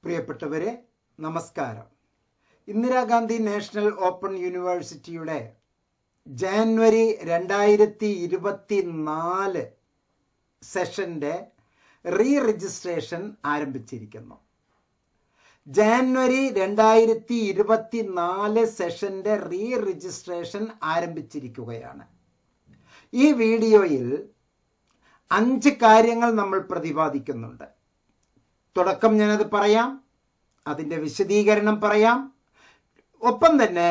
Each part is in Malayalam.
പ്രിയപ്പെട്ടവരെ നമസ്കാരം. ഇന്ദിരാഗാന്ധി നാഷണൽ ഓപ്പൺ യൂണിവേഴ്സിറ്റിയുടെ ജാനുവരി 2024 സെഷന്റെ റീ രജിസ്ട്രേഷൻ ആരംഭിച്ചിരിക്കുന്നു. ജാനുവരി 2024 സെഷന്റെ റീ രജിസ്ട്രേഷൻ ആരംഭിച്ചിരിക്കുകയാണ്. ഈ വീഡിയോയിൽ 5 കാര്യങ്ങൾ നമ്മൾ പ്രതിപാദിക്കുന്നുണ്ട്. തുടക്കം ഞാനത് പറയാം, അതിൻ്റെ വിശദീകരണം പറയാം. ഒപ്പം തന്നെ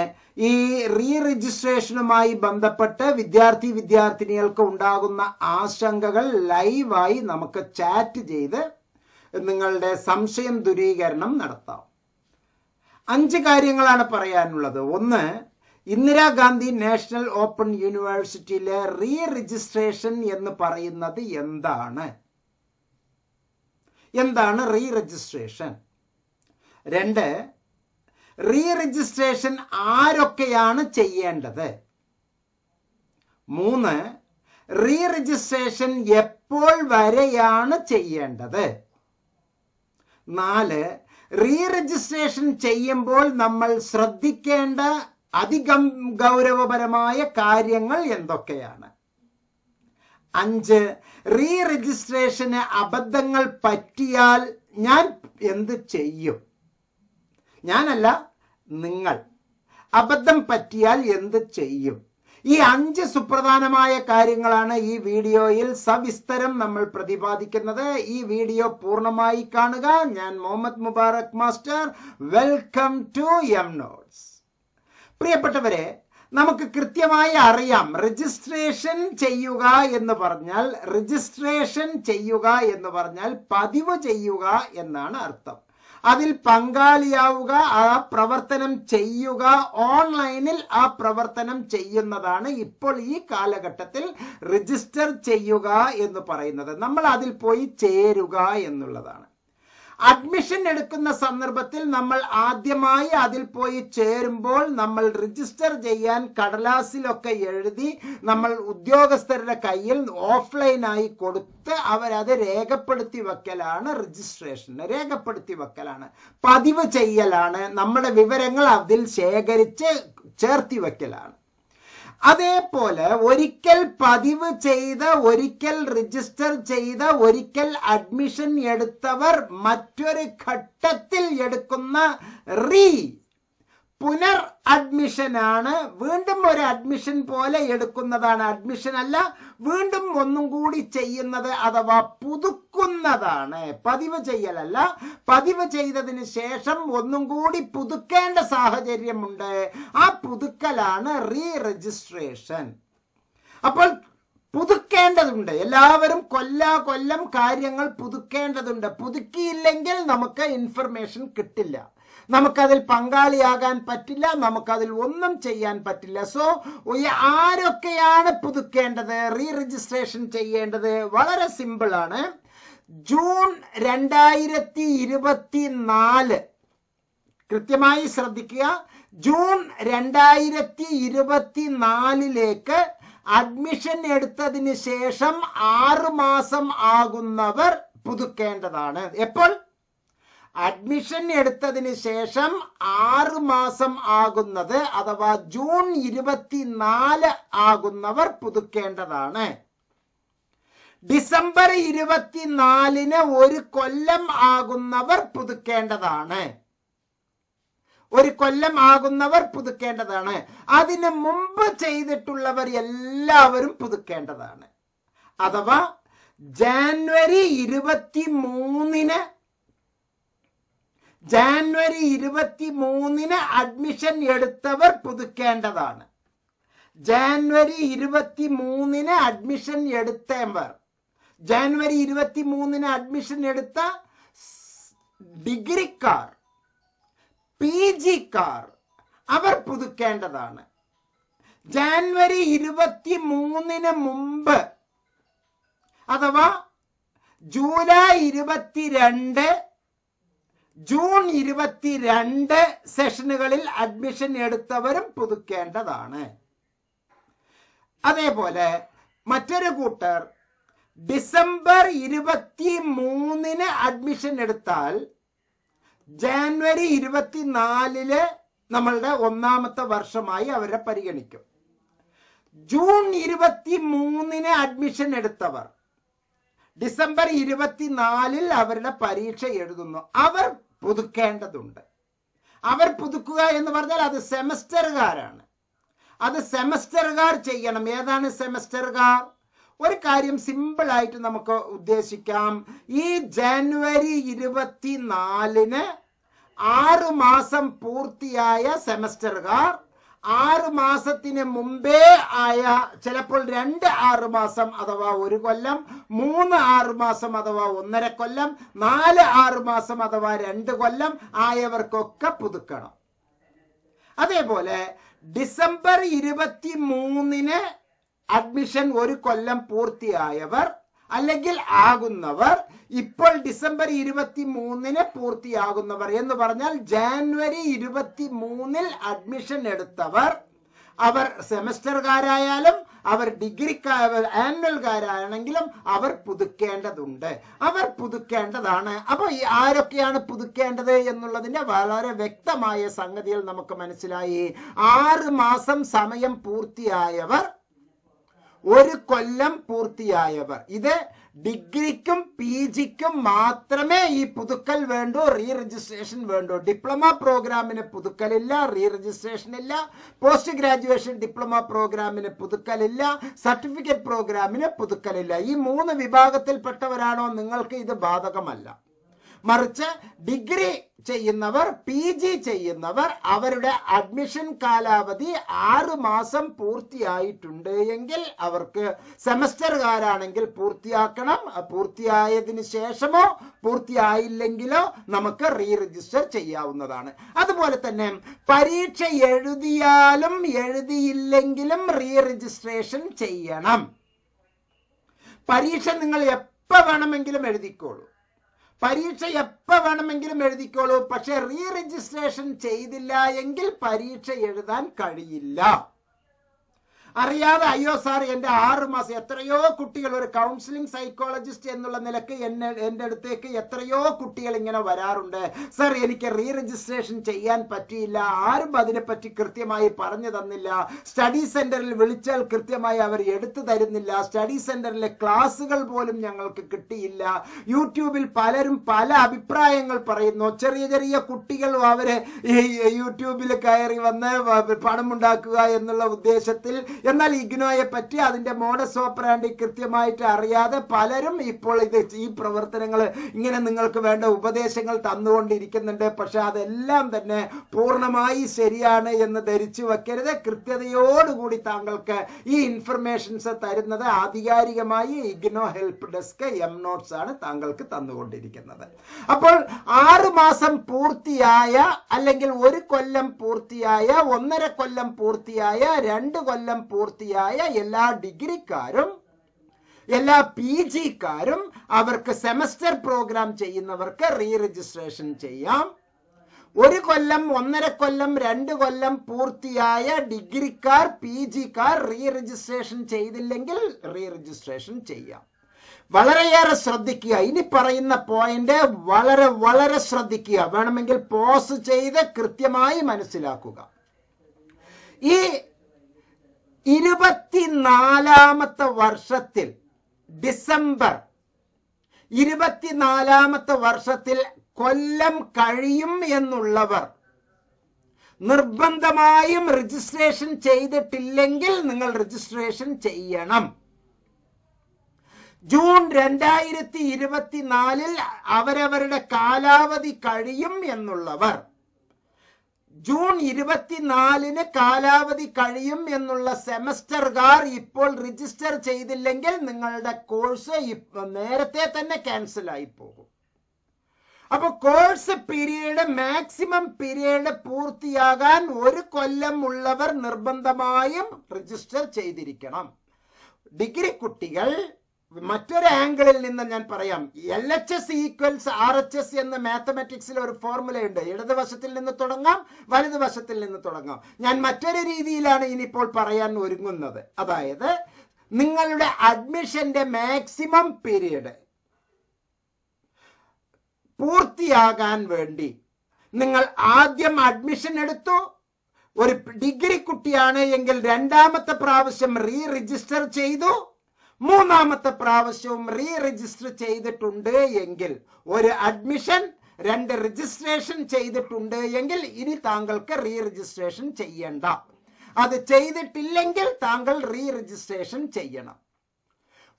ഈ റീ രജിസ്ട്രേഷനുമായി ബന്ധപ്പെട്ട് വിദ്യാർത്ഥിനികൾക്ക് ഉണ്ടാകുന്ന ആശങ്കകൾ ലൈവായി നമുക്ക് ചാറ്റ് ചെയ്ത് നിങ്ങളുടെ സംശയം ദൂരീകരണം നടത്താം. 5 കാര്യങ്ങളാണ് പറയാനുള്ളത്. ഒന്ന്, ഇന്ദിരാഗാന്ധി നാഷണൽ ഓപ്പൺ യൂണിവേഴ്സിറ്റിയിലെ റീ രജിസ്ട്രേഷൻ എന്ന് പറയുന്നത് എന്താണ് റീ രജിസ്ട്രേഷൻ? 2, റീ രജിസ്ട്രേഷൻ ആരൊക്കെയാണ് ചെയ്യേണ്ടത്? 3, റീ രജിസ്ട്രേഷൻ എപ്പോൾ വരെയാണ് ചെയ്യേണ്ടത്? 4, റീ രജിസ്ട്രേഷൻ ചെയ്യുമ്പോൾ നമ്മൾ ശ്രദ്ധിക്കേണ്ട ഗൗരവപരമായ കാര്യങ്ങൾ എന്തൊക്കെയാണ്? 5, റീ രജിസ്ട്രേഷന് അബദ്ധങ്ങൾ പറ്റിയാൽ ഞാൻ എന്ത് ചെയ്യും? ഞാനല്ല, നിങ്ങൾ അബദ്ധം പറ്റിയാൽ എന്ത് ചെയ്യും? ഈ 5 സുപ്രധാനമായ കാര്യങ്ങളാണ് ഈ വീഡിയോയിൽ സവിസ്തരം നമ്മൾ പ്രതിപാദിക്കുന്നത്. ഈ വീഡിയോ പൂർണ്ണമായി കാണുക. ഞാൻ Muhammad Mubarak master. Welcome to M notes. പ്രിയപ്പെട്ടവരെ, നമുക്ക് കൃത്യമായി അറിയാം, രജിസ്ട്രേഷൻ ചെയ്യുക എന്ന് പറഞ്ഞാൽ പതിവ് ചെയ്യുക എന്നാണ് അർത്ഥം. അതിൽ പങ്കാളിയാവുക, ആ പ്രവർത്തനം ചെയ്യുക, ഓൺലൈനിൽ ആ പ്രവർത്തനം ചെയ്യുന്നതാണ് ഇപ്പോൾ ഈ കാലഘട്ടത്തിൽ രജിസ്റ്റർ ചെയ്യുക എന്ന് പറയുന്നത്. നമ്മൾ അതിൽ പോയി ചേരുക എന്നുള്ളതാണ്. അഡ്മിഷൻ എടുക്കുന്ന സന്ദർഭത്തിൽ നമ്മൾ ആദ്യമായി അതിൽ പോയി ചേരുമ്പോൾ നമ്മൾ രജിസ്റ്റർ ചെയ്യാൻ കടലാസിലൊക്കെ എഴുതി നമ്മൾ ഉദ്യോഗസ്ഥരുടെ കയ്യിൽ ഓഫ്ലൈനായി കൊടുത്ത് അവരത് രേഖപ്പെടുത്തി വെക്കലാണ് രേഖപ്പെടുത്തി വെക്കലാണ്, പതിവ് ചെയ്യലാണ്, നമ്മുടെ വിവരങ്ങൾ അതിൽ ശേഖരിച്ച് ചേർത്തി വെക്കലാണ്. അതേപോലെ ഒരിക്കൽ പതിവ് ചെയ്ത, ഒരിക്കൽ രജിസ്റ്റർ ചെയ്ത, ഒരിക്കൽ അഡ്മിഷൻ എടുത്തവർ മറ്റൊരു ഘട്ടത്തിൽ എടുക്കുന്ന പുനർ അഡ്മിഷനാണ്. വീണ്ടും ഒരു അഡ്മിഷൻ പോലെ എടുക്കുന്നതാണ്. അഡ്മിഷൻ അല്ല, വീണ്ടും ഒന്നും കൂടി ചെയ്യുന്നത് അഥവാ പുതുക്കുന്നതാണ്. പതിവ് ചെയ്യലല്ല. പതിവ് ചെയ്തതിന് ശേഷം ഒന്നും കൂടി പുതുക്കേണ്ട സാഹചര്യമുണ്ട്. ആ പുതുക്കലാണ് റീ രജിസ്ട്രേഷൻ. അപ്പോൾ പുതുക്കേണ്ടതുണ്ട്. എല്ലാവരും കൊല്ലം കാര്യങ്ങൾ പുതുക്കേണ്ടതുണ്ട്. പുതുക്കിയില്ലെങ്കിൽ നമുക്ക് ഇൻഫർമേഷൻ കിട്ടില്ല, നമുക്കതിൽ പങ്കാളിയാകാൻ പറ്റില്ല, നമുക്കതിൽ ഒന്നും ചെയ്യാൻ പറ്റില്ല. സോ ആരൊക്കെയാണ് പുതുക്കേണ്ടത്, റീ രജിസ്ട്രേഷൻ ചെയ്യേണ്ടത്? വളരെ സിമ്പിൾ ആണ്. ജൂൺ 2024, കൃത്യമായി ശ്രദ്ധിക്കുക, ജൂൺ 2024 അഡ്മിഷൻ എടുത്തതിന് ശേഷം 6 മാസം ആകുന്നവർ പുതുക്കേണ്ടതാണ്. എപ്പോൾ? അഡ്മിഷൻ എടുത്തതിന് ശേഷം 6 മാസം ആകുന്നത് അഥവാ ജൂൺ 24 ആകുന്നവർ പുതുക്കേണ്ടതാണ്. ഡിസംബർ 24 1 കൊല്ലം ആകുന്നവർ പുതുക്കേണ്ടതാണ്. 1 കൊല്ലം ആകുന്നവർ പുതുക്കേണ്ടതാണ്. അതിന് മുമ്പ് ചെയ്തിട്ടുള്ളവർ എല്ലാവരും പുതുക്കേണ്ടതാണ്. അഥവാ ജാനുവരി 23 അഡ്മിഷൻ എടുത്തവർ പുതുക്കേണ്ടതാണ്. ജാനുവരി 23 അഡ്മിഷൻ എടുത്തവർ, ജാനുവരി 23 അഡ്മിഷൻ എടുത്ത ഡിഗ്രിക്കാർ, PGക്കാർ, അവർ പുതുക്കേണ്ടതാണ്. ജാനുവരി 23 മുമ്പ് അഥവാ ജൂലൈ 22, ജൂൺ 22 സെഷനുകളിൽ അഡ്മിഷൻ എടുത്തവരും പുതുക്കേണ്ടതാണ്. അതേപോലെ മറ്റൊരു കൂട്ടർ ഡിസംബർ 23 അഡ്മിഷൻ എടുത്താൽ ജാനുവരി 24 നമ്മളുടെ ഒന്നാമത്തെ വർഷമായി അവരെ പരിഗണിക്കും. ജൂൺ 23 അഡ്മിഷൻ എടുത്തവർ ഡിസംബർ 24 അവരുടെ പരീക്ഷ എഴുതുന്നു. അവർ പുതുക്കേണ്ടതുണ്ട്. അവർ പുതുക്കുക എന്ന് പറഞ്ഞാൽ അത് സെമസ്റ്ററുകാരാണ്. അത് സെമസ്റ്ററുകാർ ചെയ്യണം. ഏതാണ് സെമസ്റ്ററുകാർ? ഒരു കാര്യം സിമ്പിൾ ആയിട്ട് നമുക്ക് ഉദ്ദേശിക്കാം. ഈ ജാനുവരി 24 6 മാസം പൂർത്തിയായ സെമസ്റ്ററുകാർ 6 മാസത്തിന് മുമ്പേ ആയ, ചിലപ്പോൾ 2 6 മാസം അഥവാ 1 കൊല്ലം, 3 6 മാസം അഥവാ 1.5 കൊല്ലം, 4 6 മാസം അഥവാ 2 കൊല്ലം ആയവർക്കൊക്കെ പുതുക്കണം. അതേപോലെ ഡിസംബർ 23 അഡ്മിഷൻ 1 കൊല്ലം പൂർത്തിയായവർ അല്ലെങ്കിൽ ആകുന്നവർ, ഇപ്പോൾ ഡിസംബർ 23 പൂർത്തിയാകുന്നവർ എന്ന് പറഞ്ഞാൽ ജാനുവരി 23 അഡ്മിഷൻ എടുത്തവർ, അവർ സെമസ്റ്ററുകാരായാലും അവർ ആനുവൽകാരാണെങ്കിലും അവർ പുതുക്കേണ്ടതുണ്ട്. അവർ പുതുക്കേണ്ടതാണ്. അപ്പൊ ആരൊക്കെയാണ് പുതുക്കേണ്ടത് എന്നുള്ളതിന്റെ വളരെ വ്യക്തമായ സംഗതികൾ നമുക്ക് മനസ്സിലായി. 6 മാസം സമയം പൂർത്തിയായവർ, 1 കൊല്ലം പൂർത്തിയായവർ. ഇത് ഡിഗ്രിക്കും PGക്കും മാത്രമേ ഈ പുതുക്കൽ വേണ്ടൂ, റീ രജിസ്ട്രേഷൻ വേണ്ടൂ. ഡിപ്ലോമ പ്രോഗ്രാമിന് പുതുക്കലില്ല, റീ രജിസ്ട്രേഷൻ ഇല്ല. പോസ്റ്റ് ഗ്രാജുവേഷൻ ഡിപ്ലോമ പ്രോഗ്രാമിന് പുതുക്കലില്ല, സർട്ടിഫിക്കറ്റ് പ്രോഗ്രാമിന് പുതുക്കലില്ല. ഈ 3 വിഭാഗത്തിൽപ്പെട്ടവരാണോ നിങ്ങൾക്ക് ഇത് ബാധകമല്ല. മറിച്ച് ഡിഗ്രി ചെയ്യുന്നവർ, PG ചെയ്യുന്നവർ, അവരുടെ അഡ്മിഷൻ കാലാവധി 6 മാസം പൂർത്തിയായിട്ടുണ്ട് എങ്കിൽ അവർക്ക്, സെമസ്റ്ററുകാരാണെങ്കിൽ പൂർത്തിയാക്കണം. പൂർത്തിയായതിനു ശേഷമോ പൂർത്തിയായില്ലെങ്കിലോ നമുക്ക് റീ രജിസ്റ്റർ ചെയ്യാവുന്നതാണ്. അതുപോലെ തന്നെ പരീക്ഷ എഴുതിയാലും എഴുതിയില്ലെങ്കിലും റീ രജിസ്ട്രേഷൻ ചെയ്യണം. പരീക്ഷ നിങ്ങൾ എപ്പോൾ വേണമെങ്കിലും എഴുതിക്കോളൂ, പരീക്ഷ എപ്പോൾ വേണമെങ്കിലും എഴുതിക്കോളൂ. പക്ഷെ റീ രജിസ്ട്രേഷൻ ചെയ്തില്ല എങ്കിൽ പരീക്ഷ എഴുതാൻ കഴിയില്ല. അറിയാതെ അയ്യോ സാർ എൻ്റെ 6 മാസം, എത്രയോ കുട്ടികൾ, ഒരു കൗൺസിലിംഗ് സൈക്കോളജിസ്റ്റ് എന്നുള്ള നിലക്ക് എൻ്റെ അടുത്തേക്ക് എത്രയോ കുട്ടികൾ ഇങ്ങനെ വരാറുണ്ട്. സാർ എനിക്ക് റീ രജിസ്ട്രേഷൻ ചെയ്യാൻ പറ്റിയില്ല, ആരും അതിനെപ്പറ്റി കൃത്യമായി പറഞ്ഞു തന്നില്ല, സ്റ്റഡി സെന്ററിൽ വിളിച്ചാൽ കൃത്യമായി അവർ എടുത്തു തരുന്നില്ല, സ്റ്റഡി സെന്ററിലെ ക്ലാസ്സുകൾ പോലും ഞങ്ങൾക്ക് കിട്ടിയില്ല, യൂട്യൂബിൽ പലരും പല അഭിപ്രായങ്ങൾ പറയുന്നു. ചെറിയ ചെറിയ കുട്ടികൾ അവര് യൂട്യൂബിൽ കയറി വന്ന് പണമുണ്ടാക്കുക എന്നുള്ള ഉദ്ദേശത്തിൽ, എന്നാൽ ഇഗ്നോയെ പറ്റി അതിന്റെ മോഡസ് ഓപ്പറാൻഡി കൃത്യമായിട്ട് അറിയാതെ പലരും ഇപ്പോൾ ഈ പ്രവർത്തനങ്ങൾ ഇങ്ങനെ നിങ്ങൾക്ക് വേണ്ട ഉപദേശങ്ങൾ തന്നുകൊണ്ടിരിക്കുന്നുണ്ട്. പക്ഷെ അതെല്ലാം തന്നെ പൂർണ്ണമായി ശരിയാണ് എന്ന് ധരിച്ചു വെക്കരുത്. കൃത്യതയോടുകൂടി താങ്കൾക്ക് ഈ ഇൻഫർമേഷൻസ് തരുന്നത് ആധികാരികമായി ഇഗ്നോ ഹെൽപ്പ് ഡെസ്ക് MNotes ആണ് താങ്കൾക്ക് തന്നുകൊണ്ടിരിക്കുന്നത്. അപ്പോൾ 6 മാസം പൂർത്തിയായ, അല്ലെങ്കിൽ 1 കൊല്ലം പൂർത്തിയായ, 1.5 കൊല്ലം പൂർത്തിയായ, 2 കൊല്ലം പൂർത്തിയായ എല്ലാ ഡിഗ്രിക്കാരും, എല്ലാ PGക്കാരും, അവർക്ക് സെമസ്റ്റർ പ്രോഗ്രാം ചെയ്യുന്നവർക്ക് റീ രജിസ്ട്രേഷൻ ചെയ്യാം. 1 കൊല്ലം, 1.5 കൊല്ലം, 2 കൊല്ലം പൂർത്തിയായ ഡിഗ്രിക്കാർ, PGക്കാർ റീ രജിസ്ട്രേഷൻ ചെയ്തില്ലെങ്കിൽ റീ രജിസ്ട്രേഷൻ ചെയ്യാം. വളരെയേറെ ശ്രദ്ധിക്കുക. ഇനി പറയുന്ന പോയിന്റ് വളരെ വളരെ ശ്രദ്ധിക്കുക. വേണമെങ്കിൽ പോസ് ചെയ്ത് കൃത്യമായി മനസ്സിലാക്കുക. ഈ 24ാമത്തെ വർഷത്തിൽ, ഡിസംബർ 24ാമത്തെ വർഷത്തിൽ കൊല്ലം കഴിയും എന്നുള്ളവർ നിർബന്ധമായും രജിസ്ട്രേഷൻ ചെയ്തിട്ടില്ലെങ്കിൽ നിങ്ങൾ രജിസ്ട്രേഷൻ ചെയ്യണം. ജൂൺ 2024 അവരവരുടെ കാലാവധി കഴിയും എന്നുള്ളവർ, ജൂൺ 24 കാലാവധി കഴിയും എന്നുള്ള സെമസ്റ്ററുകാർ ഇപ്പോൾ രജിസ്റ്റർ ചെയ്തില്ലെങ്കിൽ നിങ്ങളുടെ കോഴ്സ് നേരത്തെ തന്നെ ക്യാൻസൽ ആയി പോകും. അപ്പൊ കോഴ്സ് പീരീഡ്, മാക്സിമം പീരീഡ് പൂർത്തിയാകാൻ 1 കൊല്ലം ഉള്ളവർ നിർബന്ധമായും രജിസ്റ്റർ ചെയ്തിരിക്കണം. ഡിഗ്രി കുട്ടികൾ, മറ്റൊരു ആംഗിളിൽ നിന്ന് ഞാൻ പറയാം, LHS ഈക്വൽസ് RHS എന്ന് മാത്തമാറ്റിക്സിൽ ഒരു ഫോർമുലയുണ്ട്. ഇടതുവശത്തിൽ നിന്ന് തുടങ്ങാം, വലതുവശത്തിൽ നിന്ന് തുടങ്ങാം. ഞാൻ മറ്റൊരു രീതിയിലാണ് ഇനിയിപ്പോൾ പറയാൻ ഒരുങ്ങുന്നത്. അതായത് നിങ്ങളുടെ അഡ്മിഷന്റെ മാക്സിമം പീരീഡ് പൂർത്തിയാകാൻ വേണ്ടി നിങ്ങൾ ആദ്യം അഡ്മിഷൻ എടുത്തു, ഒരു ഡിഗ്രി കുട്ടിയാണ് എങ്കിൽ രണ്ടാമത്തെ പ്രാവശ്യം റീ രജിസ്റ്റർ ചെയ്തു, മൂന്നാമത്തെ പ്രാവശ്യവും റീ രജിസ്റ്റർ ചെയ്തിട്ടുണ്ട് എങ്കിൽ, ഒരു അഡ്മിഷൻ 2 രജിസ്ട്രേഷൻ ചെയ്തിട്ടുണ്ട് എങ്കിൽ ഇനി താങ്കൾക്ക് റീ രജിസ്ട്രേഷൻ ചെയ്യണ്ട. അത് ചെയ്തിട്ടില്ലെങ്കിൽ താങ്കൾ റീ രജിസ്ട്രേഷൻ ചെയ്യണം.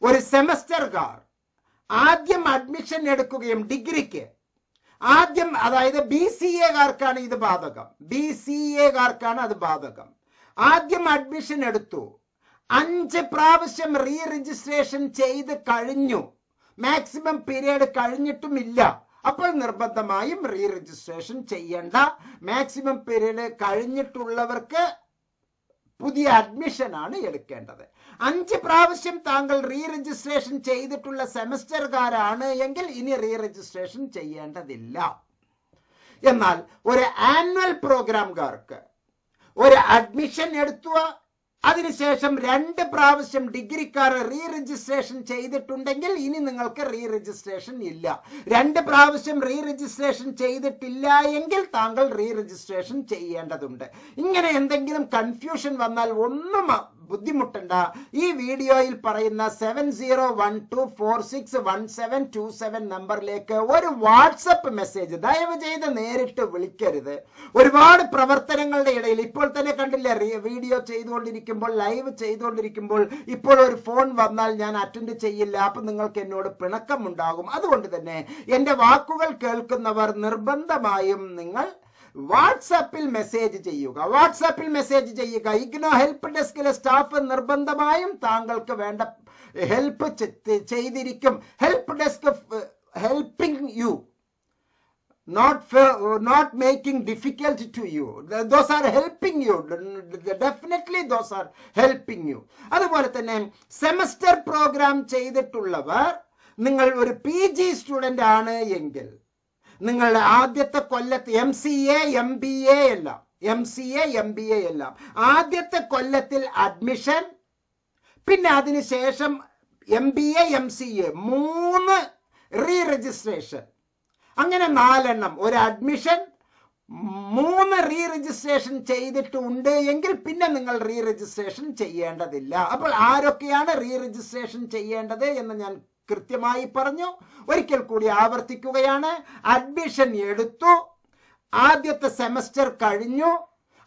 ഒരു സെമസ്റ്റർകാർ ആദ്യം അഡ്മിഷൻ എടുക്കുകയും ഡിഗ്രിക്ക് ആദ്യം, അതായത് BCA കാർക്കാണ് ഇത് ബാധകം, BCA കാർക്കാണ് അത് ബാധകം. ആദ്യം അഡ്മിഷൻ എടുത്തു, 5 പ്രാവശ്യം റീ രജിസ്ട്രേഷൻ ചെയ്ത് കഴിഞ്ഞു, മാക്സിമം പീരീഡ് കഴിഞ്ഞിട്ടുമില്ല, അപ്പോൾ നിർബന്ധമായും റീ രജിസ്ട്രേഷൻ ചെയ്യണ്ട. മാക്സിമം പീരീഡ് കഴിഞ്ഞിട്ടുള്ളവർക്ക് പുതിയ അഡ്മിഷൻ ആണ് എടുക്കേണ്ടത്. 5 പ്രാവശ്യം താങ്കൾ റീ രജിസ്ട്രേഷൻ ചെയ്തിട്ടുള്ള സെമസ്റ്റർകാരാണ് എങ്കിൽ ഇനി റീ രജിസ്ട്രേഷൻ ചെയ്യേണ്ടതില്ല. എന്നാൽ ഒരു ആനുവൽ പ്രോഗ്രാംകാർക്ക് ഒരു അഡ്മിഷൻ എടുത്തു, അതിനുശേഷം 2 പ്രാവശ്യം ഡിഗ്രിക്കാർ റീ രജിസ്ട്രേഷൻ ചെയ്തിട്ടുണ്ടെങ്കിൽ ഇനി നിങ്ങൾക്ക് റീ രജിസ്ട്രേഷൻ ഇല്ല. 2 പ്രാവശ്യം റീ രജിസ്ട്രേഷൻ ചെയ്തിട്ടില്ല എങ്കിൽ താങ്കൾ റീ രജിസ്ട്രേഷൻ ചെയ്യേണ്ടതുണ്ട്. ഇങ്ങനെ എന്തെങ്കിലും കൺഫ്യൂഷൻ വന്നാൽ ഒന്നും ബുദ്ധിമുട്ടണ്ട. ഈ വീഡിയോയിൽ പറയുന്ന 7012461727 നമ്പറിലേക്ക് ഒരു വാട്സപ്പ് മെസ്സേജ് ദയവ് ചെയ്ത് നേരിട്ട് വിളിക്കരുത്. ഒരുപാട് പ്രവർത്തനങ്ങളുടെ ഇടയിൽ ഇപ്പോൾ തന്നെ കണ്ടില്ലേ, വീഡിയോ ചെയ്തുകൊണ്ടിരിക്കുമ്പോൾ, ലൈവ് ചെയ്തുകൊണ്ടിരിക്കുമ്പോൾ ഇപ്പോൾ ഒരു ഫോൺ വന്നാൽ ഞാൻ അറ്റൻഡ് ചെയ്യില്ല. അപ്പൊ നിങ്ങൾക്ക് എന്നോട് പിണക്കമുണ്ടാകും. അതുകൊണ്ട് തന്നെ എന്റെ വാക്കുകൾ കേൾക്കുന്നവർ നിർബന്ധമായും നിങ്ങൾ വാട്സാപ്പിൽ മെസ്സേജ് ചെയ്യുക. വാട്സാപ്പിൽ മെസ്സേജ് ചെയ്യുക. ഇഗ്നോ ഹെൽപ്പ് ഡെസ്കിലെ സ്റ്റാഫ് നിർബന്ധമായും താങ്കൾക്ക് വേണ്ട ഹെൽപ്പ് ചെയ്തിരിക്കും. Help desk helping you, not making difficult to you. Those are helping you. Definitely those are helping you. അതുപോലെ തന്നെ സെമസ്റ്റർ പ്രോഗ്രാം ചെയ്തിട്ടുള്ളവർ, നിങ്ങൾ ഒരു PG സ്റ്റുഡന്റ് ആണ് എങ്കിൽ നിങ്ങളുടെ ആദ്യത്തെ കൊല്ലത്ത് MCA MBA എല്ലാം ആദ്യത്തെ കൊല്ലത്തിൽ അഡ്മിഷൻ, പിന്നെ അതിനുശേഷം MBA MCA 3 റീ രജിസ്ട്രേഷൻ, അങ്ങനെ 4 എണ്ണം. ഒരു അഡ്മിഷൻ, 3 റീ രജിസ്ട്രേഷൻ ചെയ്തിട്ടുണ്ട് എങ്കിൽ പിന്നെ നിങ്ങൾ റീ രജിസ്ട്രേഷൻ ചെയ്യേണ്ടതില്ല. അപ്പോൾ ആരൊക്കെയാണ് റീ രജിസ്ട്രേഷൻ ചെയ്യേണ്ടത് എന്ന് ഞാൻ കൃത്യമായി പറഞ്ഞു. ഒരിക്കൽ കൂടി ആവർത്തിക്കുകയാണ്. അഡ്മിഷൻ എടുത്തു, ആദ്യത്തെ സെമസ്റ്റർ കഴിഞ്ഞു,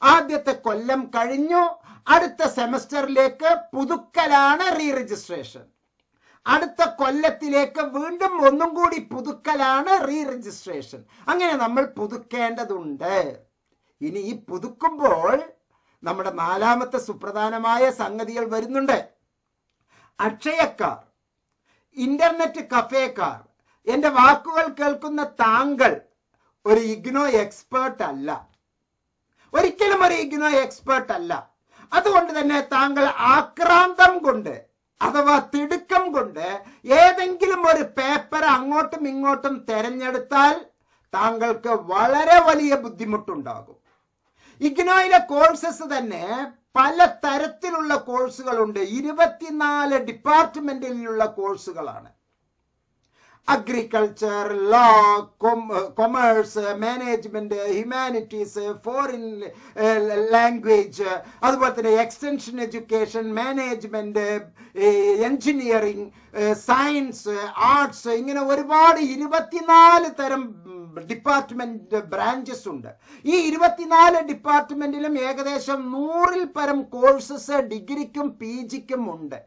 ആദ്യത്തെ കൊല്ലം കഴിഞ്ഞു, അടുത്ത സെമസ്റ്ററിലേക്ക് പുതുക്കലാണ് റീ രജിസ്ട്രേഷൻ. അടുത്ത കൊല്ലത്തിലേക്ക് വീണ്ടും ഒന്നും കൂടി പുതുക്കലാണ് റീ രജിസ്ട്രേഷൻ. അങ്ങനെ നമ്മൾ പുതുക്കേണ്ടതുണ്ട്. ഇനി ഈ പുതുക്കുമ്പോൾ നമ്മുടെ 4ാമത്തെ സുപ്രധാനമായ സംഗതികൾ വരുന്നുണ്ട്. അക്ഷയക്കാർ, ഇന്റർനെറ്റ് കഫേക്കാർ, എന്റെ വാക്കുകൾ കേൾക്കുന്ന താങ്കൾ ഒരു ഇഗ്നോ എക്സ്പേർട്ട് അല്ല, ഒരിക്കലും ഒരു ഇഗ്നോ എക്സ്പേർട്ട് അല്ല. അതുകൊണ്ട് തന്നെ താങ്കൾ ആക്രാന്തം കൊണ്ട് അഥവാ തിടുക്കം കൊണ്ട് ഏതെങ്കിലും ഒരു പേപ്പർ അങ്ങോട്ടും ഇങ്ങോട്ടും തെരഞ്ഞെടുത്താൽ താങ്കൾക്ക് വളരെ വലിയ ബുദ്ധിമുട്ടുണ്ടാകും. ഇഗ്നോയിലെ കോഴ്സസ് തന്നെ പല തരത്തിലുള്ള കോഴ്സുകളുണ്ട്. 24 ഡിപ്പാർട്ട്മെന്റിലുള്ള കോഴ്സുകളാണ്. Agriculture, law, commerce, management, humanities, foreign language, അതുപോലെ തന്നെ extension education, management, engineering, science, arts, ഇങ്ങനെ ഒരുപാട് 24 തരം ഡിപ്പാർട്ട്മെന്റ് ബ്രാഞ്ചസ് ഉണ്ട്. ഈ 24 ഡിപ്പാർട്ട്മെന്റിലും ഏകദേശം 100-ൽ പരം കോഴ്സസ് ഡിഗ്രിക്കും PGക്കും ഉണ്ട്.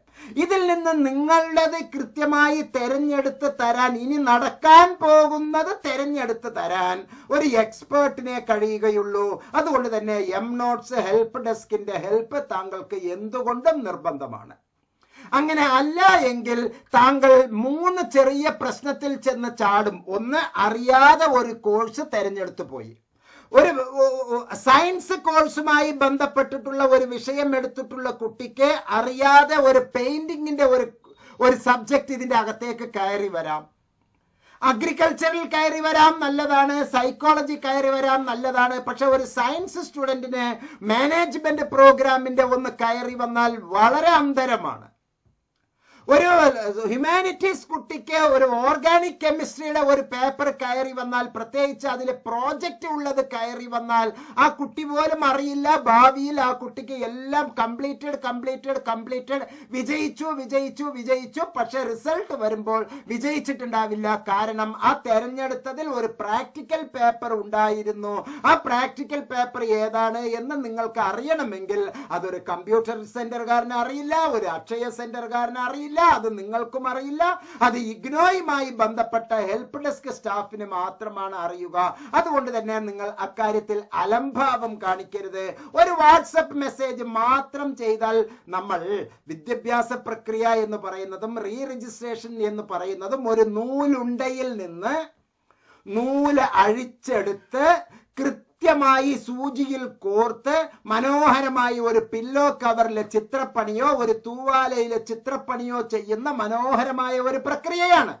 ഇതിൽ നിന്ന് നിങ്ങളുടേത് കൃത്യമായി തെരഞ്ഞെടുത്ത് തരാൻ, ഇനി നടക്കാൻ പോകുന്നത് തെരഞ്ഞെടുത്ത് തരാൻ ഒരു എക്സ്പേർട്ടിനെ കഴിയുകയുള്ളൂ. അതുകൊണ്ട് തന്നെ എംനോട്ട്സ് ഹെൽപ്പ് ഡെസ്കിന്റെ ഹെൽപ്പ് താങ്കൾക്ക് എന്തുകൊണ്ടും നിർബന്ധമാണ്. അങ്ങനെ അല്ല എങ്കിൽ താങ്കൾ 3 ചെറിയ പ്രശ്നത്തിൽ ചെന്ന് ചാടും. ഒന്ന്, അറിയാതെ ഒരു കോഴ്സ് തെരഞ്ഞെടുത്തു പോയി. ഒരു സയൻസ് കോഴ്സുമായി ബന്ധപ്പെട്ടിട്ടുള്ള ഒരു വിഷയം എടുത്തിട്ടുള്ള കുട്ടിക്ക് അറിയാതെ ഒരു പെയിന്റിങ്ങിന്റെ ഒരു സബ്ജക്ട് ഇതിന്റെ അകത്തേക്ക് കയറി വരാം. അഗ്രികൾച്ചറിൽ കയറി വരാം, നല്ലതാണ്. സൈക്കോളജി കയറി വരാം, നല്ലതാണ്. പക്ഷെ ഒരു സയൻസ് സ്റ്റുഡന്റിന് മാനേജ്മെന്റ് പ്രോഗ്രാമിന്റെ ഒന്ന് കയറി വന്നാൽ വളരെ അന്തരമാണ്. ഒരു ഹ്യൂമാനിറ്റീസ് കുട്ടിക്ക് ഒരു ഓർഗാനിക് കെമിസ്ട്രിയുടെ ഒരു പേപ്പർ കയറി വന്നാൽ, പ്രത്യേകിച്ച് അതിൽ പ്രോജക്റ്റ് ഉള്ളത് കയറി വന്നാൽ, ആ കുട്ടി പോലും അറിയില്ല ഭാവിയിൽ ആ കുട്ടിക്ക് എല്ലാം കംപ്ലീറ്റഡ് വിജയിച്ചു. പക്ഷെ റിസൾട്ട് വരുമ്പോൾ വിജയിച്ചിട്ടുണ്ടാവില്ല. കാരണം ആ തെരഞ്ഞെടുത്തതിൽ ഒരു പ്രാക്ടിക്കൽ പേപ്പർ ഉണ്ടായിരുന്നു. ആ പ്രാക്ടിക്കൽ പേപ്പർ ഏതാണ് എന്ന് നിങ്ങൾക്ക് അറിയണമെങ്കിൽ അതൊരു കമ്പ്യൂട്ടർ സെന്ററുകാരന് അറിയില്ല, ഒരു അക്ഷയ സെന്ററുകാരന് അറിയില്ല, അത് നിങ്ങൾക്കും അറിയില്ല. അത് ഇഗ്നോയുമായി ബന്ധപ്പെട്ട ഹെൽപ്പ് ഡെസ്ക് സ്റ്റാഫിന് മാത്രമാണ് അറിയുക. അതുകൊണ്ട് തന്നെ നിങ്ങൾ അക്കാര്യത്തിൽ അലംഭാവം കാണിക്കരുത്. ഒരു വാട്സപ്പ് മെസ്സേജ് മാത്രം ചെയ്താൽ നമ്മൾ വിദ്യാഭ്യാസ പ്രക്രിയ എന്ന് പറയുന്നതും റീ രജിസ്ട്രേഷൻ എന്ന് പറയുന്നതും ഒരു നൂലുണ്ടയിൽ നിന്ന് നൂല് അഴിച്ചെടുത്ത് കൃത്യമായി സൂചിയിൽ കോർത്ത് മനോഹരമായി ഒരു പില്ലോ കവറിലെ ചിത്രപ്പണിയോ ഒരു തൂവാലയിലെ ചിത്രപ്പണിയോ ചെയ്യുന്ന മനോഹരമായ ഒരു പ്രക്രിയയാണ്.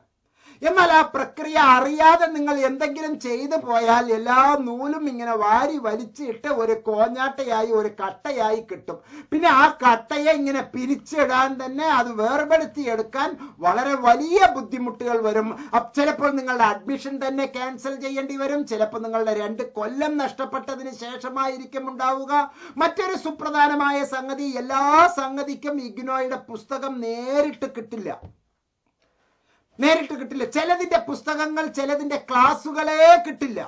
എന്നാൽ ആ പ്രക്രിയ അറിയാതെ നിങ്ങൾ എന്തെങ്കിലും ചെയ്തു പോയാൽ എല്ലാ നൂലും ഇങ്ങനെ വാരി വലിച്ചിട്ട് ഒരു കോഞ്ഞാട്ടയായി ഒരു കട്ടയായി കിട്ടും. പിന്നെ ആ കട്ടയെ ഇങ്ങനെ പിരിച്ചിടാൻ തന്നെ അത് വേർപെടുത്തിയെടുക്കാൻ വളരെ വലിയ ബുദ്ധിമുട്ടുകൾ വരും. ചിലപ്പോൾ നിങ്ങളുടെ അഡ്മിഷൻ തന്നെ ക്യാൻസൽ ചെയ്യേണ്ടി വരും. ചിലപ്പോൾ നിങ്ങളുടെ 2 കൊല്ലം നഷ്ടപ്പെട്ടതിന് ശേഷമായിരിക്കും ഉണ്ടാവുക. മറ്റൊരു സുപ്രധാനമായ സംഗതി, എല്ലാ സംഗതിക്കും ഇഗ്നോയുടെ പുസ്തകം നേരിട്ട് കിട്ടില്ല. ചിലതിന്റെ പുസ്തകങ്ങൾ, ചിലതിന്റെ ക്ലാസ്സുകളെ കിട്ടില്ല.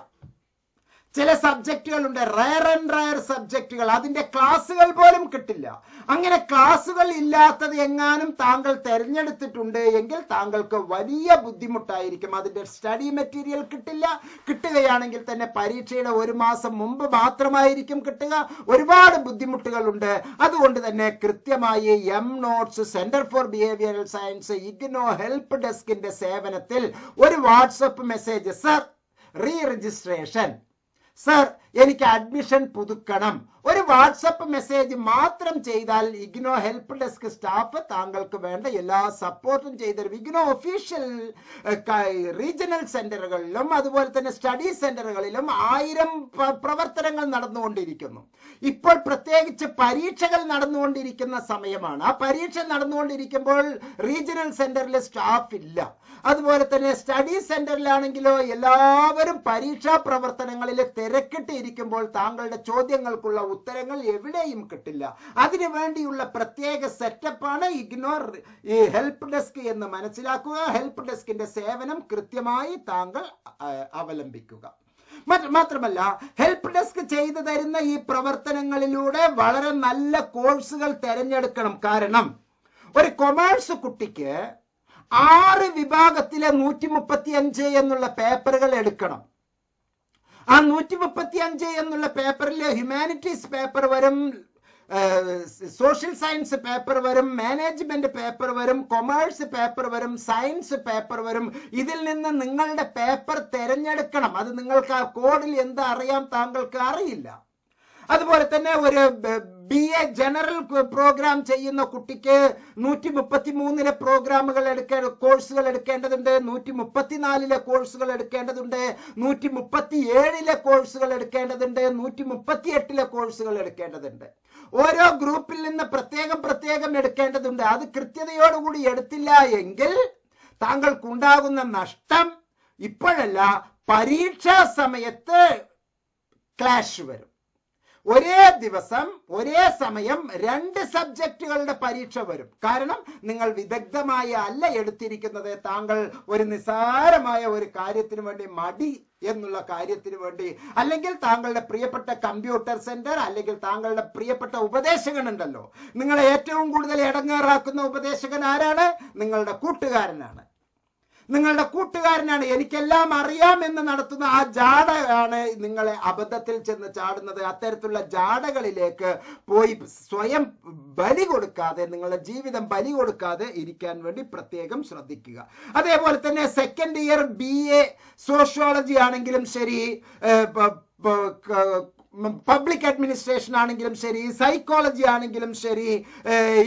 ചില സബ്ജക്റ്റുകളുണ്ട്, റയർ സബ്ജക്റ്റുകൾ, അതിന്റെ ക്ലാസ്സുകൾ പോലും കിട്ടില്ല. അങ്ങനെ ക്ലാസ്സുകൾ ഇല്ലാത്തത് എങ്ങാനും താങ്കൾ തെരഞ്ഞെടുത്തിട്ടുണ്ട് എങ്കിൽ താങ്കൾക്ക് വലിയ ബുദ്ധിമുട്ടായിരിക്കും. അതിന്റെ സ്റ്റഡി മെറ്റീരിയൽ കിട്ടില്ല. കിട്ടുകയാണെങ്കിൽ തന്നെ പരീക്ഷയുടെ 1 മാസം മുമ്പ് മാത്രമായിരിക്കും കിട്ടുക. ഒരുപാട് ബുദ്ധിമുട്ടുകളുണ്ട്. അതുകൊണ്ട് തന്നെ കൃത്യമായി M notes, centre for behavioural science, IGNOU help ഡെസ്കിന്റെ സേവനത്തിൽ ഒരു WhatsApp message, sir re registration, sir എനിക്ക് അഡ്മിഷൻ പുതുക്കണം, ഒരു വാട്സപ്പ് മെസ്സേജ് മാത്രം ചെയ്താൽ ഇഗ്നോ ഹെൽപ്പ് ഡെസ്ക് സ്റ്റാഫ് താങ്കൾക്ക് വേണ്ട എല്ലാ സപ്പോർട്ടും ചെയ്തരും. ഇഗ്നോ ഒഫീഷ്യൽ റീജിയണൽ സെന്ററുകളിലും അതുപോലെ തന്നെ സ്റ്റഡി സെന്ററുകളിലും 1000 പ്രവർത്തനങ്ങൾ നടന്നുകൊണ്ടിരിക്കുന്നു. ഇപ്പോൾ പ്രത്യേകിച്ച് പരീക്ഷകൾ നടന്നുകൊണ്ടിരിക്കുന്ന സമയമാണ്. ആ പരീക്ഷ നടന്നുകൊണ്ടിരിക്കുമ്പോൾ റീജിയണൽ സെന്ററിൽ സ്റ്റാഫ് ഇല്ല. അതുപോലെ തന്നെ സ്റ്റഡി സെന്ററിലാണെങ്കിലോ എല്ലാവരും പരീക്ഷാ പ്രവർത്തനങ്ങളിൽ തിരക്കിട്ട് ഇരിക്കുമ്പോൾ താങ്കളുടെ ചോദ്യങ്ങൾക്കുള്ള ഉത്തരങ്ങൾ എവിടെയും കിട്ടില്ല. അതിനു വേണ്ടിയുള്ള പ്രത്യേക സെറ്റപ്പാണ് ഇഗ്നോർ ഈ ഹെൽപ്പ് ഡെസ്ക് എന്ന് മനസ്സിലാക്കുക. ഹെൽപ്പ് ഡെസ്കിന്റെ സേവനം കൃത്യമായി താങ്കൾ അവലംബിക്കുക. മാത്രമല്ല, ഹെൽപ്പ് ഡെസ്ക് ചെയ്തു തരുന്ന ഈ പ്രവർത്തനങ്ങളിലൂടെ വളരെ നല്ല കോഴ്സുകൾ തിരഞ്ഞെടുക്കണം. കാരണം ഒരു കൊമേഴ്സ് കുട്ടിക്ക് 6 വിഭാഗത്തിലെ 135 എന്നുള്ള പേപ്പറുകൾ എടുക്കണം. ആ 135 എന്നുള്ള പേപ്പറിൽ ഹ്യൂമാനിറ്റീസ് പേപ്പർ വരും, സോഷ്യൽ സയൻസ് പേപ്പർ വരും, മാനേജ്മെന്റ് പേപ്പർ വരും, കൊമേഴ്സ് പേപ്പർ വരും, സയൻസ് പേപ്പർ വരും. ഇതിൽ നിന്ന് നിങ്ങളുടെ പേപ്പർ തിരഞ്ഞെടുക്കണം. അത് നിങ്ങൾക്ക് ആ കോഡിൽ എന്താ അറിയാം താങ്കൾക്ക് അറിയില്ല. അതുപോലെ തന്നെ ഒരു BA ജനറൽ പ്രോഗ്രാം ചെയ്യുന്ന കുട്ടിക്ക് 133 പ്രോഗ്രാമുകൾ കോഴ്സുകൾ എടുക്കേണ്ടതുണ്ട്, 134 കോഴ്സുകൾ എടുക്കേണ്ടതുണ്ട്, 137 കോഴ്സുകൾ എടുക്കേണ്ടതുണ്ട്, 138 കോഴ്സുകൾ എടുക്കേണ്ടതുണ്ട്. ഓരോ ഗ്രൂപ്പിൽ നിന്ന് പ്രത്യേകം എടുക്കേണ്ടതുണ്ട്. അത് കൃത്യതയോടുകൂടി എടുത്തില്ല എങ്കിൽ താങ്കൾക്കുണ്ടാകുന്ന നഷ്ടം ഇപ്പോഴല്ല, പരീക്ഷാ സമയത്ത് ക്ലാഷ് വരും. ഒരേ ദിവസം ഒരേ സമയം 2 സബ്ജക്റ്റുകളുടെ പരീക്ഷ വരും. കാരണം നിങ്ങൾ വിദഗ്ധമായി അല്ല എടുത്തിരിക്കുന്നത്. താങ്കൾ ഒരു നിസ്സാരമായ ഒരു കാര്യത്തിന് വേണ്ടി, മടി എന്നുള്ള കാര്യത്തിന് വേണ്ടി, അല്ലെങ്കിൽ താങ്കളുടെ പ്രിയപ്പെട്ട കമ്പ്യൂട്ടർ സെന്റർ, അല്ലെങ്കിൽ താങ്കളുടെ പ്രിയപ്പെട്ട ഉപദേശകൻ ഉണ്ടല്ലോ, നിങ്ങളെ ഏറ്റവും കൂടുതൽ ഇടങ്ങേറാക്കുന്ന ഉപദേശകൻ ആരാണ്? നിങ്ങളുടെ കൂട്ടുകാരനാണ്. എനിക്കെല്ലാം അറിയാം എന്ന് നടത്തുന്ന ആ ജാടയാണ് നിങ്ങളെ അബദ്ധത്തിൽ ചെന്ന് ചാടുന്നത്. അത്തരത്തിലുള്ള ജാടകളിലേക്ക് പോയി സ്വയം ബലി കൊടുക്കാതെ, നിങ്ങളുടെ ജീവിതം ബലി കൊടുക്കാതെ ഇരിക്കാൻ വേണ്ടി പ്രത്യേകം ശ്രദ്ധിക്കുക. അതേപോലെ തന്നെ സെക്കൻഡ് ഇയർ BA സോഷ്യോളജി ആണെങ്കിലും ശരി, പബ്ലിക് അഡ്മിനിസ്ട്രേഷൻ ആണെങ്കിലും ശരി, സൈക്കോളജി ആണെങ്കിലും ശരി,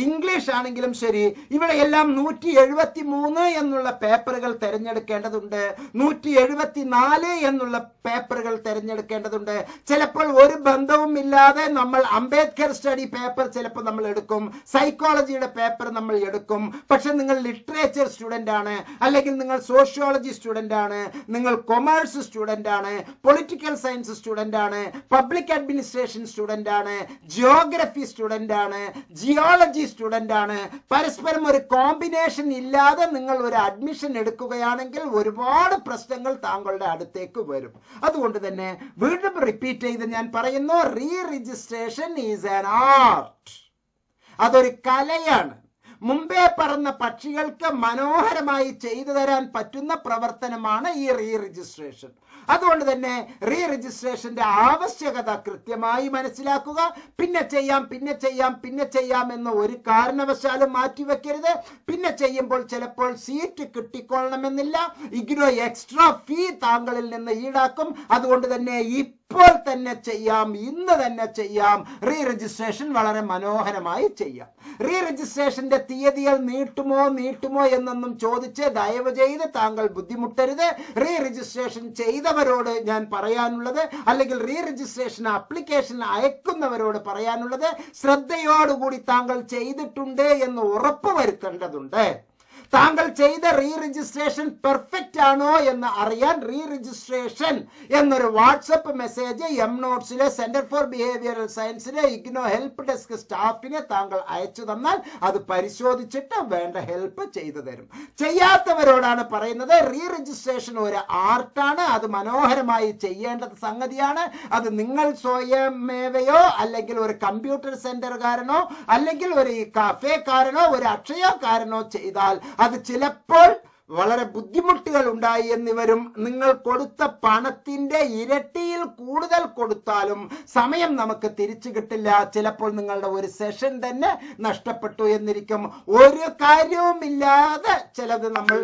ഇംഗ്ലീഷ് ആണെങ്കിലും ശരി, ഇവിടെയെല്ലാം 173 എന്നുള്ള പേപ്പറുകൾ തിരഞ്ഞെടുക്കേണ്ടതുണ്ട്, 174 എന്നുള്ള പേപ്പറുകൾ തിരഞ്ഞെടുക്കേണ്ടതുണ്ട്. ചിലപ്പോൾ ഒരു ബന്ധവും ഇല്ലാതെ നമ്മൾ അംബേദ്കർ സ്റ്റഡി പേപ്പർ ചിലപ്പോൾ നമ്മൾ എടുക്കും, സൈക്കോളജിയുടെ പേപ്പർ നമ്മൾ എടുക്കും. പക്ഷെ നിങ്ങൾ ലിറ്ററേച്ചർ സ്റ്റുഡന്റ് ആണ്, അല്ലെങ്കിൽ നിങ്ങൾ സോഷ്യോളജി സ്റ്റുഡന്റ് ആണ്, നിങ്ങൾ കൊമേഴ്സ് സ്റ്റുഡന്റ് ആണ്, പൊളിറ്റിക്കൽ സയൻസ് സ്റ്റുഡന്റ് ആണ്, പബ്ലിക് അഡ്മിനിസ്ട്രേഷൻ സ്റ്റുഡന്റ് ആണ്, ജിയോഗ്രഫി സ്റ്റുഡന്റ് ആണ്, ജിയോളജി സ്റ്റുഡന്റ് ആണ്. പരസ്പരം ഒരു കോമ്പിനേഷൻ ഇല്ലാതെ നിങ്ങൾ ഒരു അഡ്മിഷൻ എടുക്കുകയാണെങ്കിൽ ഒരുപാട് പ്രശ്നങ്ങൾ താങ്കളുടെ അടുത്തേക്ക് വരും. അതുകൊണ്ട് തന്നെ വീണ്ടും റിപ്പീറ്റ് ചെയ്ത് ഞാൻ പറയുന്നു, re registration is an art. അതൊരു കലയാണ്. മുമ്പേ പറഞ്ഞ പക്ഷികൾക്ക് മനോഹരമായി ചെയ്തു തരാൻ പറ്റുന്ന പ്രവർത്തനമാണ് ഈ റീ രജിസ്ട്രേഷൻ. അതുകൊണ്ട് തന്നെ റീ രജിസ്ട്രേഷന്റെ ആവശ്യകത കൃത്യമായി മനസ്സിലാക്കുക. പിന്നെ ചെയ്യാം എന്ന് ഒരു കാരണവശാലും മാറ്റിവെക്കരുത്. പിന്നെ ചെയ്യുമ്പോൾ ചിലപ്പോൾ സീറ്റ് കിട്ടിക്കൊള്ളണമെന്നില്ല. ഇഗ്നോ എക്സ്ട്രാ ഫീ താങ്കളിൽ നിന്ന് ഈടാക്കും. അതുകൊണ്ട് തന്നെ ഇപ്പോൾ തന്നെ ചെയ്യാം, ഇന്ന് തന്നെ ചെയ്യാം. റീ രജിസ്ട്രേഷൻ വളരെ മനോഹരമായി ചെയ്യാം. റീ രജിസ്ട്രേഷന്റെ തീയതികൾ നീട്ടുമോ എന്നൊന്നും ചോദിച്ച് ദയവ് ചെയ്ത് താങ്കൾ ബുദ്ധിമുട്ടരുത്. റീ രജിസ്ട്രേഷൻ ചെയ്തവരോട് ഞാൻ പറയാനുള്ളത്, അല്ലെങ്കിൽ റീ രജിസ്ട്രേഷൻ ആപ്ലിക്കേഷൻ അയക്കുന്നവരോട് പറയാനുള്ളത്, ശ്രദ്ധയോടുകൂടി താങ്കൾ ചെയ്തിട്ടുണ്ട് എന്ന് ഉറപ്പ് വരുത്തേണ്ടതുണ്ട്. താങ്കൾ ചെയ്ത റീ രജിസ്ട്രേഷൻ പെർഫെക്റ്റ് ആണോ എന്ന് അറിയാൻ റീ രജിസ്ട്രേഷൻ എന്നൊരു വാട്സപ്പ് മെസ്സേജ് നോട്ട്സിലെ സെന്റർ ഫോർ ബിഹേവിയറൽ സയൻസിലെ ഇഗ്നോ ഹെൽപ്പ് ഡെസ്ക് സ്റ്റാഫിനെ താങ്കൾ അയച്ചു തന്നാൽ അത് പരിശോധിച്ചിട്ട് വേണ്ട ഹെൽപ്പ് ചെയ്തു തരും. ചെയ്യാത്തവരോടാണ് പറയുന്നത്, റീ രജിസ്ട്രേഷൻ ഒരു ആർട്ടാണ്. അത് മനോഹരമായി ചെയ്യേണ്ട സംഗതിയാണ്. അത് നിങ്ങൾ സ്വയമേവയോ അല്ലെങ്കിൽ ഒരു കമ്പ്യൂട്ടർ സെന്ററുകാരനോ അല്ലെങ്കിൽ ഒരു കഫേക്കാരനോ ഒരു അക്ഷയക്കാരനോ ചെയ്താൽ അത് ചിലപ്പോൾ വളരെ ബുദ്ധിമുട്ടുകൾ ഉണ്ടായി എന്നിവരും. നിങ്ങൾ കൊടുത്ത പണത്തിന്റെ ഇരട്ടിയിൽ കൂടുതൽ കൊടുത്താലും സമയം നമുക്ക് തിരിച്ചു കിട്ടില്ല. ചിലപ്പോൾ നിങ്ങളുടെ ഒരു സെഷൻ തന്നെ നഷ്ടപ്പെട്ടു എന്നിരിക്കും. ഒരു കാര്യവുമില്ലാതെ ചിലത് നമ്മൾ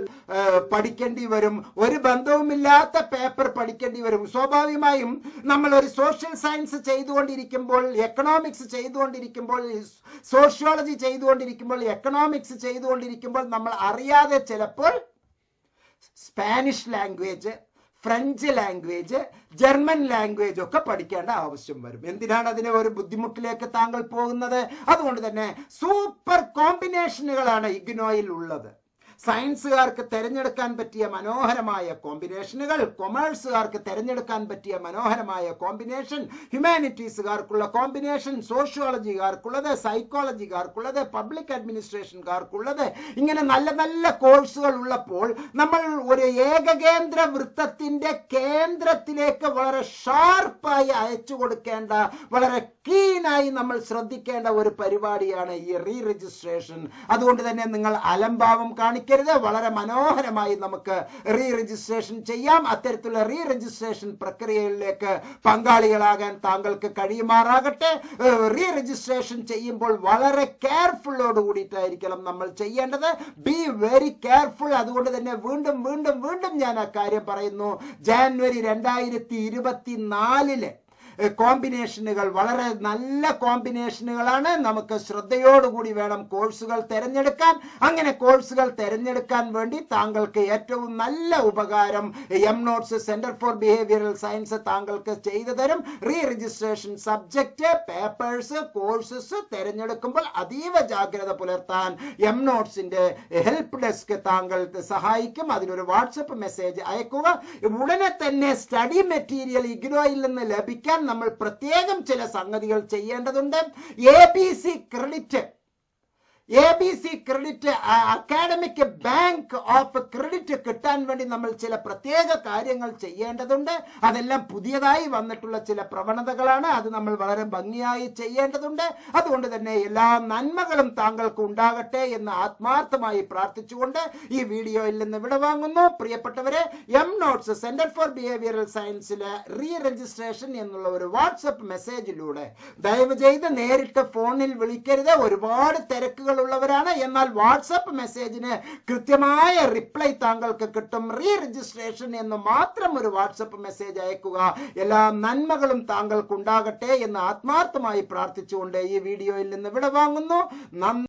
പഠിക്കേണ്ടി വരും. ഒരു ബന്ധവുമില്ലാത്ത പേപ്പർ പഠിക്കേണ്ടി വരും. സ്വാഭാവികമായും നമ്മൾ ഒരു സോഷ്യൽ സയൻസ് ചെയ്തുകൊണ്ടിരിക്കുമ്പോൾ, എക്കണോമിക്സ് ചെയ്തുകൊണ്ടിരിക്കുമ്പോൾ, സോഷ്യോളജി ചെയ്തുകൊണ്ടിരിക്കുമ്പോൾ, എക്കണോമിക്സ് ചെയ്തുകൊണ്ടിരിക്കുമ്പോൾ നമ്മൾ അറിയാതെ ചിലപ്പോൾ Spanish language, French language, German language ഒക്കെ പഠിക്കേണ്ട ആവശ്യം വരും. എന്തിനാണ് അതിനെ ഒരു ബുദ്ധിമുട്ടിലേക്ക് താങ്കൾ പോകുന്നത്? അതുകൊണ്ട് തന്നെ സൂപ്പർ കോമ്പിനേഷനുകളാണ് ഇഗ്നോയിൽ ഉള്ളത്. സയൻസുകാർക്ക് തിരഞ്ഞെടുക്കാൻ പറ്റിയ മനോഹരമായ കോമ്പിനേഷനുകൾ, കൊമേഴ്സുകാർക്ക് തിരഞ്ഞെടുക്കാൻ പറ്റിയ മനോഹരമായ കോമ്പിനേഷൻ, ഹ്യൂമാനിറ്റീസുകാർക്കുള്ള കോമ്പിനേഷൻ, സോഷ്യോളജിക്കാർക്കുള്ളത്, സൈക്കോളജിക്കാർക്കുള്ളത്, പബ്ലിക് അഡ്മിനിസ്ട്രേഷൻകാർക്കുള്ളത്, ഇങ്ങനെ നല്ല നല്ല കോഴ്സുകൾ ഉള്ളപ്പോൾ നമ്മൾ ഒരു ഏകകേന്ദ്ര വൃത്തത്തിന്റെ കേന്ദ്രത്തിലേക്ക് വളരെ ഷാർപ്പായി അയച്ചു കൊടുക്കേണ്ട, വളരെ കീനായി നമ്മൾ ശ്രദ്ധിക്കേണ്ട ഒരു പരിപാടിയാണ് ഈ റീ രജിസ്ട്രേഷൻ. അതുകൊണ്ട് തന്നെ നിങ്ങൾ അലംഭാവം കാണിക്കരുത്. വളരെ മനോഹരമായി നമുക്ക് റീ രജിസ്ട്രേഷൻ ചെയ്യാം. അത്തരത്തിലുള്ള റീ രജിസ്ട്രേഷൻ പ്രക്രിയയിലേക്ക് പങ്കാളികളാകാൻ താങ്കൾക്ക് കഴിയുമാറാകട്ടെ. റീ രജിസ്ട്രേഷൻ ചെയ്യുമ്പോൾ വളരെ കെയർഫുള്ളോട് കൂടിയിട്ടായിരിക്കണം നമ്മൾ ചെയ്യേണ്ടത്. Be very careful. അതുകൊണ്ട് തന്നെ വീണ്ടും വീണ്ടും വീണ്ടും ഞാൻ ആ കാര്യം പറയുന്നു. ജാനുവരി 2024 കോമ്പിനേഷനുകൾ വളരെ നല്ല കോമ്പിനേഷനുകളാണ്. നമുക്ക് ശ്രദ്ധയോടുകൂടി വേണം കോഴ്സുകൾ തിരഞ്ഞെടുക്കാൻ. അങ്ങനെ കോഴ്സുകൾ തിരഞ്ഞെടുക്കാൻ വേണ്ടി താങ്കൾക്ക് ഏറ്റവും നല്ല ഉപകാരം notes centre for behavioural science താങ്കൾക്ക് ചെയ്തു തരും. Re registration subject, papers, courses തിരഞ്ഞെടുക്കുമ്പോൾ അതീവ ജാഗ്രത പുലർത്താൻ നോട്ട്സിന്റെ ഹെൽപ്പ് ഡെസ്ക് താങ്കൾക്ക് സഹായിക്കും. അതിനൊരു വാട്സപ്പ് മെസ്സേജ് അയക്കുക. ഉടനെ തന്നെ സ്റ്റഡി മെറ്റീരിയൽ ഇഗ്നോയിൽ നിന്ന് ലഭിക്കാൻ നമ്മൾ പ്രത്യേകം ചില സംഗതികൾ ചെയ്യേണ്ടതുണ്ട്. ABC credit academic bank of credit കിട്ടാൻ വേണ്ടി നമ്മൾ ചില പ്രത്യേക കാര്യങ്ങൾ ചെയ്യേണ്ടതുണ്ട്. അതെല്ലാം പുതിയതായി വന്നിട്ടുള്ള ചില പ്രവണതകളാണ്. അത് നമ്മൾ വളരെ ഭംഗിയായി ചെയ്യേണ്ടതുണ്ട്. അതുകൊണ്ട് തന്നെ എല്ലാ നന്മകളും താങ്കൾക്ക് ഉണ്ടാകട്ടെ എന്ന് ആത്മാർത്ഥമായി പ്രാർത്ഥിച്ചുകൊണ്ട് ഈ വീഡിയോയിൽ നിന്ന് വിടവാങ്ങുന്നു. പ്രിയപ്പെട്ടവരെ, നോട്ട്സ് സെന്റർ ഫോർ ബിഹേവിയറൽ സയൻസിലെ റീ രജിസ്ട്രേഷൻ എന്നുള്ള ഒരു വാട്സപ്പ് മെസ്സേജിലൂടെ ദയവ് ചെയ്ത് നേരിട്ട് ഫോണിൽ വിളിക്കരുത്. ഒരുപാട് തിരക്കുകൾ ഉള്ളവരാണ്. എന്നാൽ വാട്സപ്പ് മെസ്സേജിന് കൃത്യമായ റിപ്ലൈ താങ്കൾക്ക് കിട്ടും. റീ രജിസ്ട്രേഷൻ എന്ന് മാത്രം ഒരു വാട്സപ്പ് മെസ്സേജ് അയക്കുക. എല്ലാ നന്മകളും താങ്കൾക്ക് ഉണ്ടാകട്ടെ എന്ന് ആത്മാർത്ഥമായി പ്രാർത്ഥിച്ചുകൊണ്ട് ഈ വീഡിയോയിൽ നിന്ന് വിടവാങ്ങുന്നു. നന്ദി.